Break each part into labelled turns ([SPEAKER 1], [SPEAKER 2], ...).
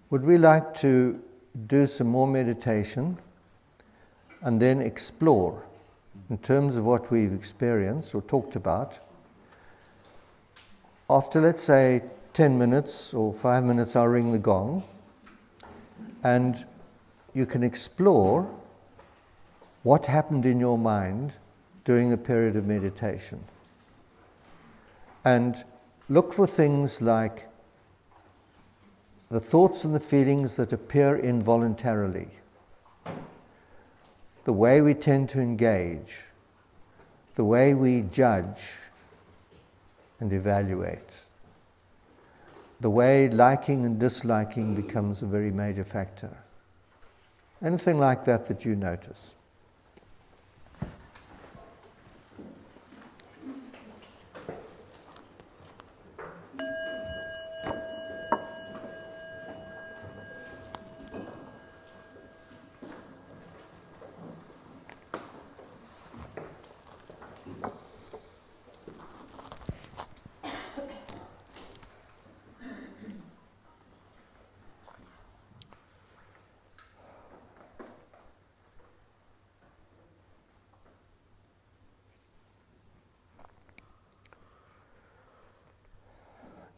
[SPEAKER 1] would we like to do some more meditation and then explore in terms of what we've experienced or talked about? After, let's say, 10 minutes or 5 minutes, I'll ring the gong, and you can explore what happened in your mind during the period of meditation. And look for things like the thoughts and the feelings that appear involuntarily, the way we tend to engage, the way we judge and evaluate, the way liking and disliking becomes a very major factor. Anything like that that you notice.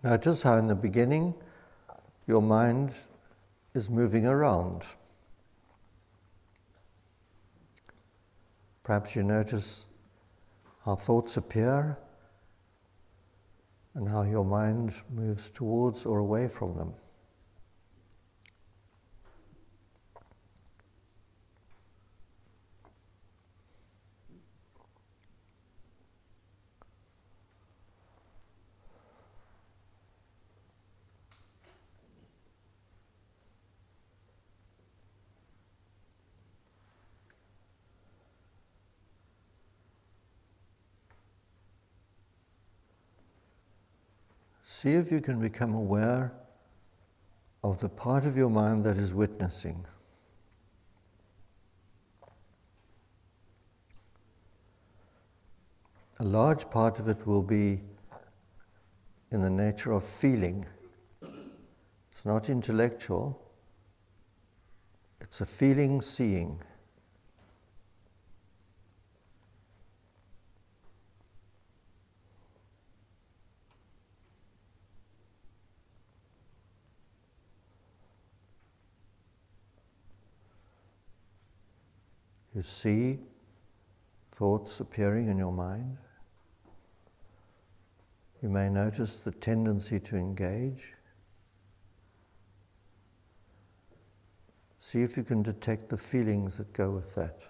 [SPEAKER 1] Notice how in the beginning your mind is moving around. Perhaps you notice how thoughts appear and how your mind moves towards or away from them. See if you can become aware of the part of your mind that is witnessing. A large part of it will be in the nature of feeling. It's not intellectual, it's a feeling seeing. You see thoughts appearing in your mind. You may notice the tendency to engage. See if you can detect the feelings that go with that.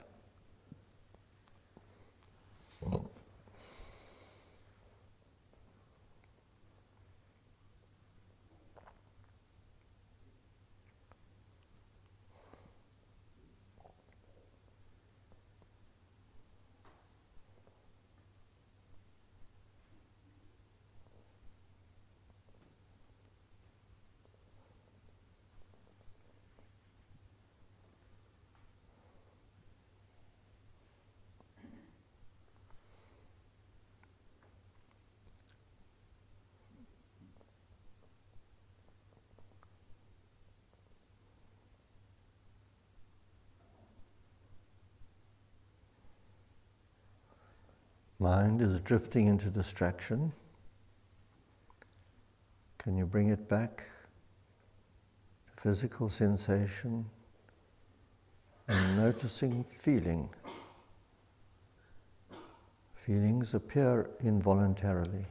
[SPEAKER 1] Mind is drifting into distraction. Can you bring it back to physical sensation and noticing feeling? Feelings appear involuntarily.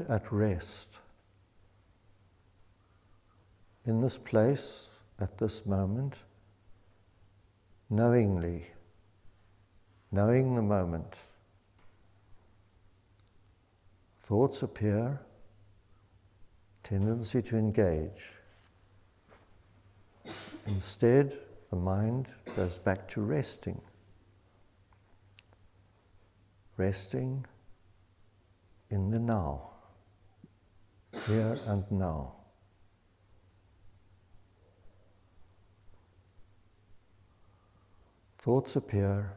[SPEAKER 1] mind at rest. In this place, at this moment, knowingly, knowing the moment. Thoughts appear, tendency to engage. Instead, the mind goes back to resting. Resting in the now, here and now. Thoughts appear,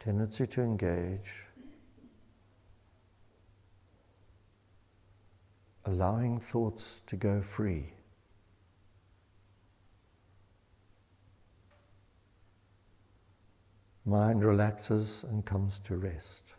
[SPEAKER 1] tendency to engage, allowing thoughts to go free. Mind relaxes and comes to rest.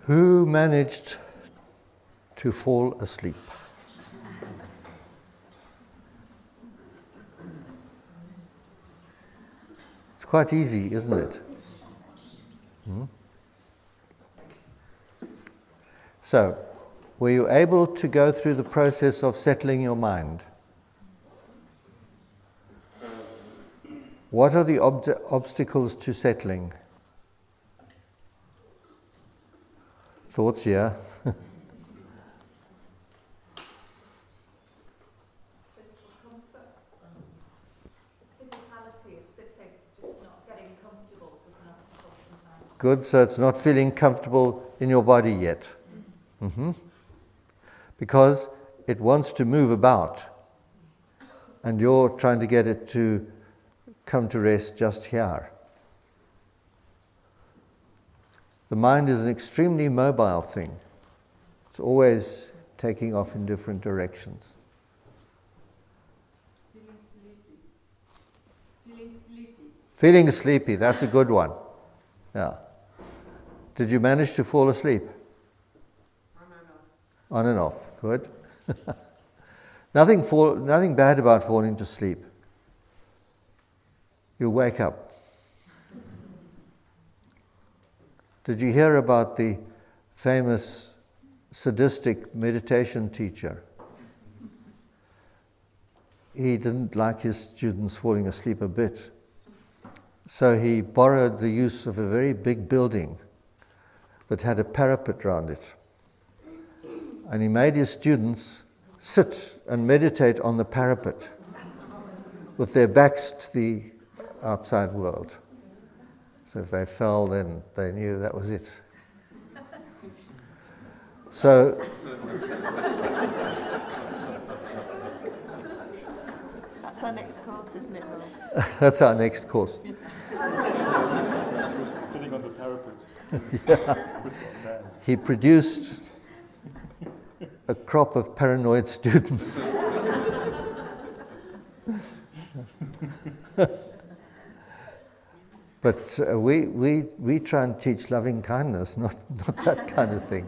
[SPEAKER 1] Who managed to fall asleep? It's quite easy, isn't it? So, were you able to go through the process of settling your mind? What are the obstacles to settling? Thoughts here?
[SPEAKER 2] Physicality of sitting, just not getting comfortable was an obstacle sometimes.
[SPEAKER 1] Good, so it's not feeling comfortable in your body yet. Because it wants to move about, and you're trying to get it to come to rest just here. The mind is an extremely mobile thing. It's always taking off in different directions.
[SPEAKER 2] Feeling sleepy. Feeling sleepy.
[SPEAKER 1] Feeling sleepy, that's a good one. Yeah. Did you manage to fall asleep?
[SPEAKER 2] On and off.
[SPEAKER 1] On and off, good. Nothing bad about falling to sleep. You wake up. Did you hear about the famous sadistic meditation teacher? He didn't like his students falling asleep a bit. So he borrowed the use of a very big building that had a parapet around it. And he made his students sit and meditate on the parapet with their backs to the outside world. So if they fell, then they knew that was it. So
[SPEAKER 2] That's our next course, isn't it, Rob?
[SPEAKER 1] that's our next course.
[SPEAKER 3] Sitting on the parapet.
[SPEAKER 1] He produced a crop of paranoid students. But we try and teach loving kindness, not that kind of thing.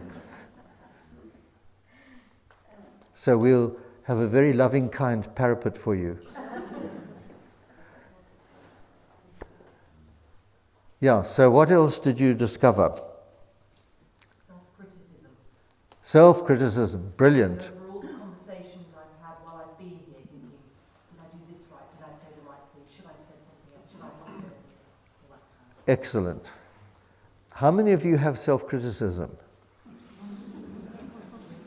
[SPEAKER 1] So we'll have a very loving, kind parapet for you. Yeah, so what else did you discover?
[SPEAKER 4] Self-criticism.
[SPEAKER 1] Self-criticism, brilliant.
[SPEAKER 4] Over all the conversations I've had while I've been here, thinking, did I do this right? Did I say the right thing? Should I have said something else? Should I not say anything? All that kind of.
[SPEAKER 1] Excellent. How many of you have self-criticism?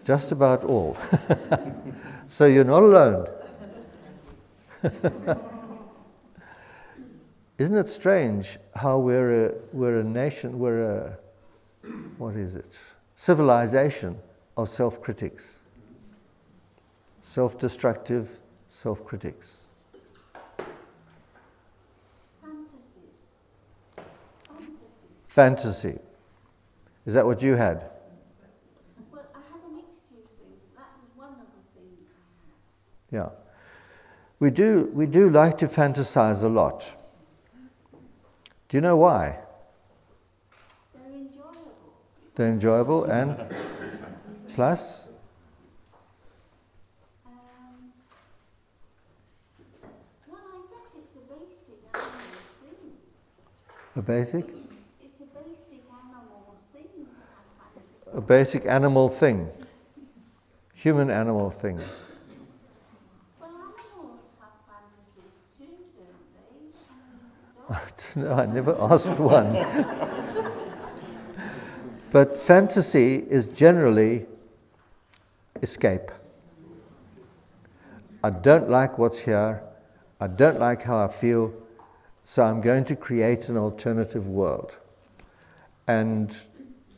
[SPEAKER 1] Just about all. So you're not alone. Isn't it strange how we're a nation, what is it? Civilization of self-critics. Self-destructive self-critics. Fantasy. Is that what you had?
[SPEAKER 5] Well, I had a mixture of things. That was one of the things I had.
[SPEAKER 1] Yeah. We do like to fantasize a lot. Do you know why?
[SPEAKER 5] They're enjoyable.
[SPEAKER 1] They're enjoyable and plus?
[SPEAKER 5] Well, I guess it's a basic animal thing.
[SPEAKER 1] A basic?
[SPEAKER 5] It's a basic animal thing to have fantasy.
[SPEAKER 1] A basic animal thing. Human animal thing.
[SPEAKER 5] Well, animals have fantasies too, don't they?
[SPEAKER 1] I don't know, I never asked one. But fantasy is generally escape. I don't like what's here. I don't like how I feel. So I'm going to create an alternative world. And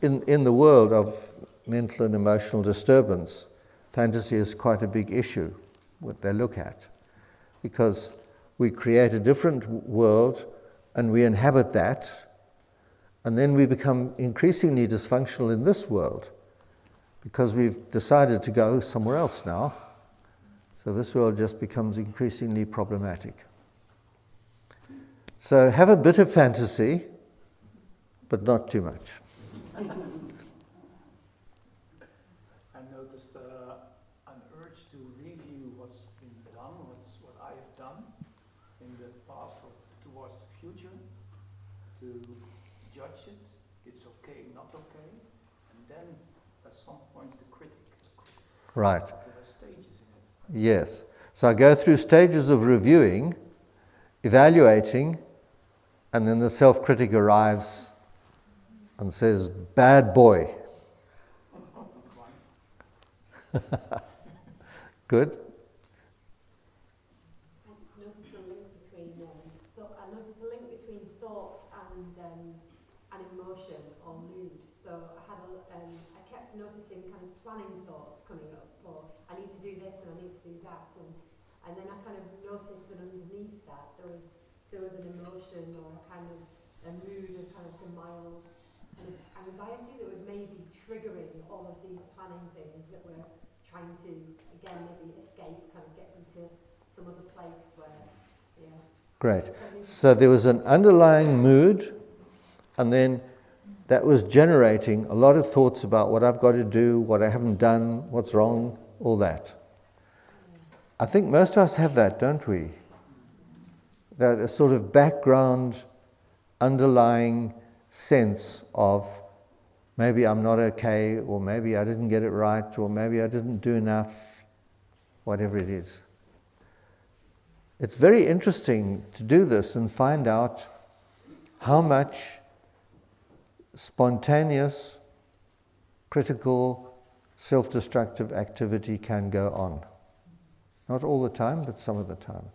[SPEAKER 1] in the world of mental and emotional disturbance, fantasy is quite a big issue, what they look at. Because we create a different world and we inhabit that, and then we become increasingly dysfunctional in this world because we've decided to go somewhere else now. So this world just becomes increasingly problematic. So have a bit of fantasy, but not too much.
[SPEAKER 3] I noticed an urge to review what's been done, what I have done in the past or towards the future, to judge it, it's okay, not okay, and then at some point the critic.
[SPEAKER 1] Right.
[SPEAKER 3] There are stages in it.
[SPEAKER 1] Yes. So I go through stages of reviewing, evaluating, and then the self-critic arrives and says, "Bad boy." Good.
[SPEAKER 6] I noticed the link between thought and emotion or mood. So I kept noticing kind of planning thoughts coming up, or I need to do this and I need to do that, and then I kind of noticed that underneath that there was an emotion or a kind of a mood, a kind of a mild kind of anxiety that was maybe triggering all of these planning things that were trying to, again, maybe escape, kind of get them to some other place where, yeah.
[SPEAKER 1] Great. So there was an underlying mood, and then that was generating a lot of thoughts about what I've got to do, what I haven't done, what's wrong, all that. I think most of us have that, don't we? That a sort of background, underlying sense of maybe I'm not okay, or maybe I didn't get it right, or maybe I didn't do enough, whatever it is. It's very interesting to do this and find out how much spontaneous, critical, self-destructive activity can go on. Not all the time, but some of the time.